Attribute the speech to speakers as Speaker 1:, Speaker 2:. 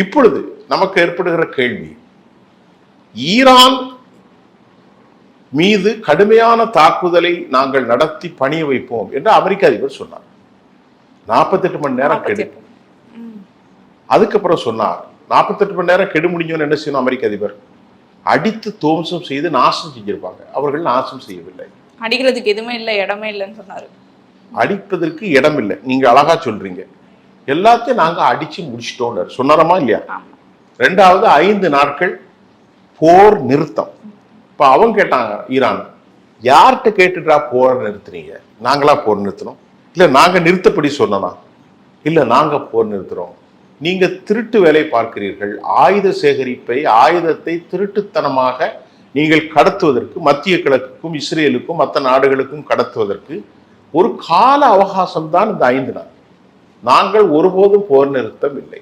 Speaker 1: இப்பொழுது நமக்கு ஏற்படுகிற கேள்வி, ஈரான் மீது கடுமையான தாக்குதலை நாங்கள் நடத்தி பணிய வைப்போம் என்று அமெரிக்க அதிபர் சொன்னார். 48 மணி நேரம் கெடு. அதுக்கப்புறம் சொன்னார் 48 மணி நேரம் கெடு முடிஞ்சோன்னு என்ன செய்யணும்? அமெரிக்க அதிபர் அடித்து துவம்சம் செய்து நாசம் செஞ்சிருப்பாங்க. அவர்கள் நாசம் செய்யவில்லை.
Speaker 2: அடிக்கிறதுக்கு எதுவுமே இல்லை, இடமே இல்லைன்னு சொன்னாரு.
Speaker 1: அடிப்பதற்கு இடம் இல்லை. நீங்க அழகா சொல்றீங்க. எல்லாத்தையும் நாங்க அடிச்சு முடிச்சிட்டோம் சொன்னாரமா இல்லையா? ரெண்டாவது 5 நாட்கள் போர் நிறுத்தம். இப்ப அவங்க கேட்டாங்க, ஈரான் யார்கிட்ட கேட்டுட்டா போர் நிறுத்துறீங்க? நாங்களா போர் நிறுத்தணும்? இல்ல நாங்க நிறுத்தப்படி சொன்னா? இல்ல நாங்க போர் நிறுத்துறோம். நீங்க திருட்டு வேலை பார்க்கிறீர்கள். ஆயுத சேகரிப்பை, ஆயுதத்தை திருட்டுத்தனமாக நீங்கள் கடத்துவதற்கு, மத்திய கிழக்குக்கும் இஸ்ரேலுக்கும் மற்ற நாடுகளுக்கும் கடத்துவதற்கு ஒரு கால அவகாசம் தான் இந்த 5 நாள். நாங்கள் ஒருபோதும் போர் நிறுத்தம் இல்லை.